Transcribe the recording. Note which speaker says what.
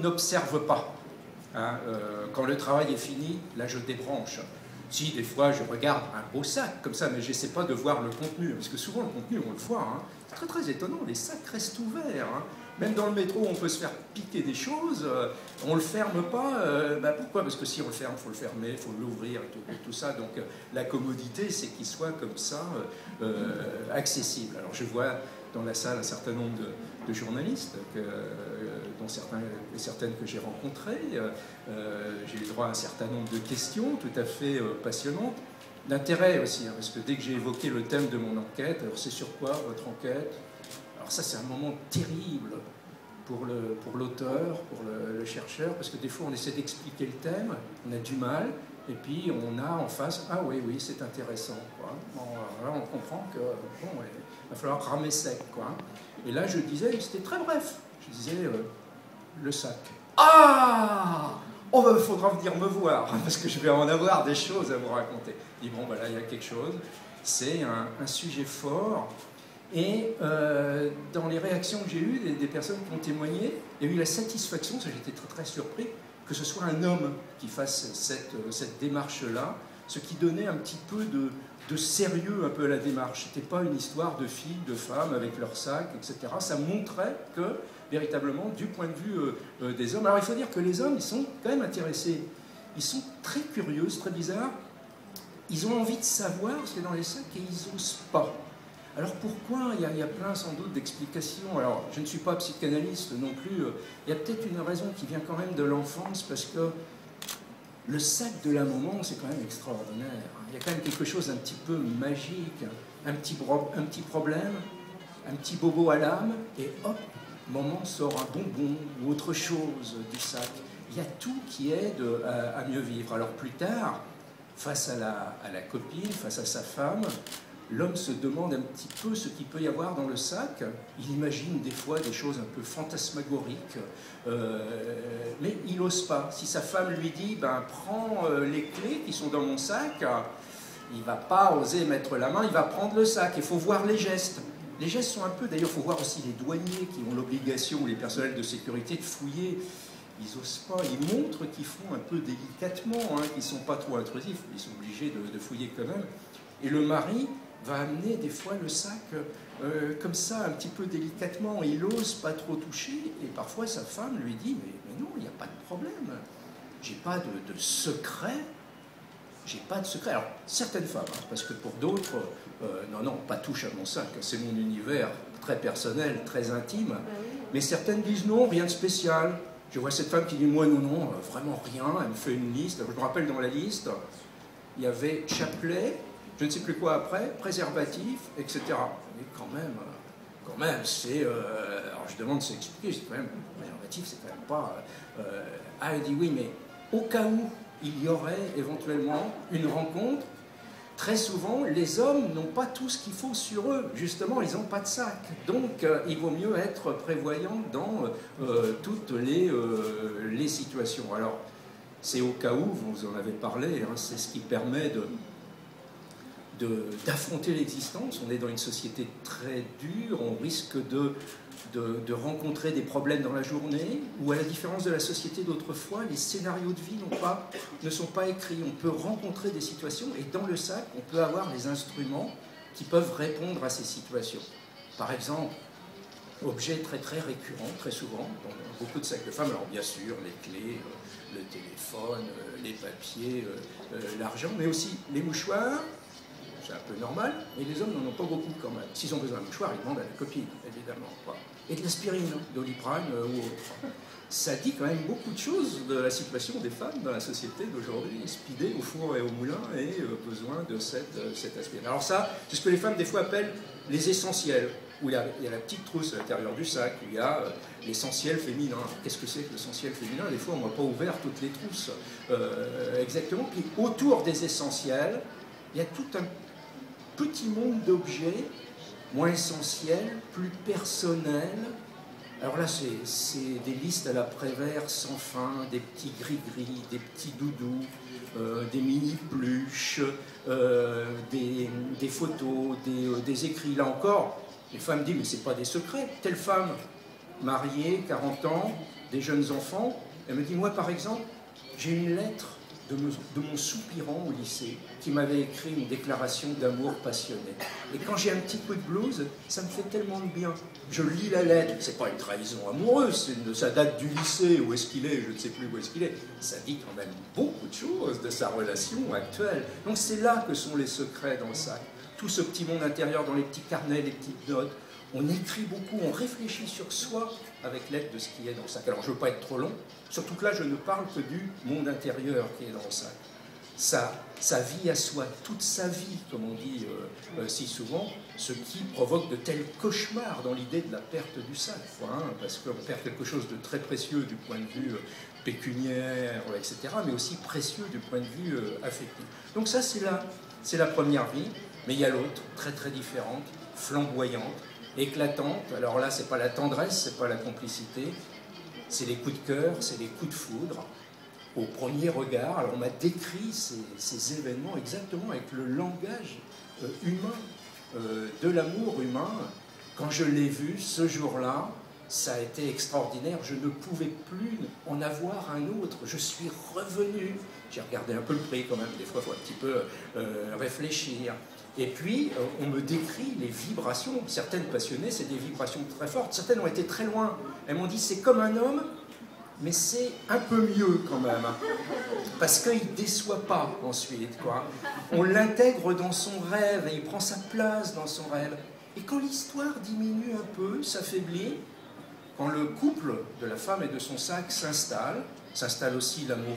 Speaker 1: n'observe pas. Hein, quand le travail est fini, là je débranche. Si, des fois, je regarde un beau sac comme ça, mais je n'essaie pas de voir le contenu, parce que souvent le contenu, on le voit. Hein. C'est très très étonnant, les sacs restent ouverts. Hein. Même dans le métro, on peut se faire piquer des choses, on ne le ferme pas. Pourquoi? Parce que si on le ferme, il faut le fermer, il faut l'ouvrir et tout ça. Donc la commodité, c'est qu'il soit comme ça accessible. Alors je vois dans la salle un certain nombre de journalistes, dont certains et certaines que j'ai rencontrés. J'ai eu droit à un certain nombre de questions tout à fait passionnantes. D'intérêt aussi, hein, parce que dès que j'ai évoqué le thème de mon enquête, alors c'est sur quoi votre enquête? Alors ça, c'est un moment terrible pour l'auteur, pour le chercheur, parce que des fois, on essaie d'expliquer le thème, on a du mal, et puis on a en face, ah oui, oui, c'est intéressant. Quoi. Bon, là, on comprend que, bon, ouais, il va falloir ramer sec. Quoi. Et là, je disais, c'était très bref, je disais, le sac. Ah! Oh, il faudra venir me voir, parce que je vais en avoir des choses à vous raconter. Je dis, bon, là, il y a quelque chose. C'est un sujet fort. Et dans les réactions que j'ai eues, des personnes qui ont témoigné, il y a eu la satisfaction, ça j'étais très très surpris, que ce soit un homme qui fasse cette démarche-là, ce qui donnait un petit peu de sérieux un peu à la démarche. Ce n'était pas une histoire de filles, de femmes avec leurs sacs, etc. Ça montrait que, véritablement, du point de vue des hommes... Alors il faut dire que les hommes, ils sont quand même intéressés. Ils sont très curieux, c'est très bizarre. Ils ont envie de savoir ce qu'il y a dans les sacs et ils n'osent pas. Alors pourquoi? Il y a plein sans doute d'explications. Alors je ne suis pas psychanalyste non plus. Il y a peut-être une raison qui vient quand même de l'enfance, parce que le sac de la maman, c'est quand même extraordinaire. Il y a quand même quelque chose d'un petit peu magique, un petit problème, un petit bobo à l'âme, et hop, maman sort un bonbon ou autre chose du sac. Il y a tout qui aide à mieux vivre. Alors plus tard, face à la copine, face à sa femme, l'homme se demande un petit peu ce qu'il peut y avoir dans le sac. Il imagine des fois des choses un peu fantasmagoriques, mais il n'ose pas. Si sa femme lui dit prends les clés qui sont dans mon sac, il ne va pas oser mettre la main, il va prendre le sac. Il faut voir les gestes. Les gestes sont un peu, d'ailleurs, il faut voir aussi les douaniers qui ont l'obligation, ou les personnels de sécurité, de fouiller. Ils n'osent pas, ils montrent qu'ils font un peu délicatement, hein, qu'ils ne sont pas trop intrusifs, ils sont obligés de fouiller quand même. Et le mari va amener des fois le sac comme ça, un petit peu délicatement, il n'ose pas trop toucher, et parfois sa femme lui dit, mais non, il n'y a pas de problème, j'ai pas de secret, j'ai pas de secret. Alors, certaines femmes, hein, parce que pour d'autres, non, pas touche à mon sac, c'est mon univers très personnel, très intime, mais certaines disent non, rien de spécial. Je vois cette femme qui dit, moi non, vraiment rien, elle me fait une liste, je me rappelle dans la liste, il y avait chapelet, je ne sais plus quoi après, préservatif, etc. Mais quand même, c'est... alors je demande de s'expliquer, c'est quand même... Préservatif, c'est quand même pas... elle dit oui, mais au cas où il y aurait éventuellement une rencontre, très souvent, les hommes n'ont pas tout ce qu'il faut sur eux. Justement, ils n'ont pas de sac. Donc, il vaut mieux être prévoyant dans toutes les situations. Alors, c'est au cas où, vous en avez parlé, hein, c'est ce qui permet d'affronter l'existence. On est dans une société très dure, on risque de rencontrer des problèmes dans la journée, où à la différence de la société d'autrefois, les scénarios de vie ne sont pas écrits. On peut rencontrer des situations et dans le sac, on peut avoir les instruments qui peuvent répondre à ces situations. Par exemple, objet très très récurrent, très souvent, dans beaucoup de sacs de femmes, alors bien sûr, les clés, le téléphone, les papiers, l'argent, mais aussi les mouchoirs. C'est un peu normal, mais les hommes n'en ont pas beaucoup quand même. S'ils ont besoin d'un mouchoir, ils demandent à la copine, évidemment. Quoi. Et de l'aspirine, Doliprane ou autre. Ça dit quand même beaucoup de choses de la situation des femmes dans la société d'aujourd'hui, speedées au four et au moulin, et besoin de cette aspirine. Alors ça, c'est ce que les femmes des fois appellent les essentiels, où il y a la petite trousse à l'intérieur du sac, où il y a l'essentiel féminin. Qu'est-ce que c'est que l'essentiel féminin? Des fois, on n'a pas ouvert toutes les trousses. Exactement. Puis autour des essentiels, il y a tout un petit monde d'objets, moins essentiels, plus personnels. Alors là, c'est des listes à la Prévert sans fin, des petits gris-gris, des petits doudous, des mini-pluches, des photos, des écrits. Là encore, les femmes disent, mais c'est pas des secrets. Telle femme, mariée, 40 ans, des jeunes enfants. Elle me dit, moi par exemple, j'ai une lettre de mon soupirant au lycée qui m'avait écrit une déclaration d'amour passionné. Et quand j'ai un petit coup de blues, ça me fait tellement de bien. Je lis la lettre, c'est pas une trahison amoureuse, ça date du lycée, où est-ce qu'il est, je ne sais plus où est-ce qu'il est. Ça dit quand même beaucoup de choses de sa relation actuelle. Donc c'est là que sont les secrets dans le sac. Tout ce petit monde intérieur dans les petits carnets, les petites notes. On écrit beaucoup, on réfléchit sur soi avec l'aide de ce qui est dans le sac. Alors je ne veux pas être trop long, surtout que là je ne parle que du monde intérieur qui est dans le sac. Sa vie à soi, toute sa vie, comme on dit si souvent, ce qui provoque de tels cauchemars dans l'idée de la perte du sac, quoi, hein, parce qu'on perd quelque chose de très précieux du point de vue pécuniaire, etc., mais aussi précieux du point de vue affectif. Donc ça c'est la première vie, mais il y a l'autre, très très différente, flamboyante, éclatante. Alors là, c'est pas la tendresse, c'est pas la complicité, c'est les coups de cœur, c'est les coups de foudre. Au premier regard, alors on m'a décrit ces événements exactement avec le langage humain, de l'amour humain. Quand je l'ai vu ce jour-là, ça a été extraordinaire. Je ne pouvais plus en avoir un autre. Je suis revenu. J'ai regardé un peu le prix quand même. Des fois, il faut un petit peu réfléchir. Et puis, on me décrit les vibrations. Certaines passionnées, c'est des vibrations très fortes. Certaines ont été très loin. Elles m'ont dit, c'est comme un homme, mais c'est un peu mieux quand même. Parce qu'il ne déçoit pas ensuite, quoi. On l'intègre dans son rêve et il prend sa place dans son rêve. Et quand l'histoire diminue un peu, s'affaiblit, quand le couple de la femme et de son sac s'installe aussi l'amour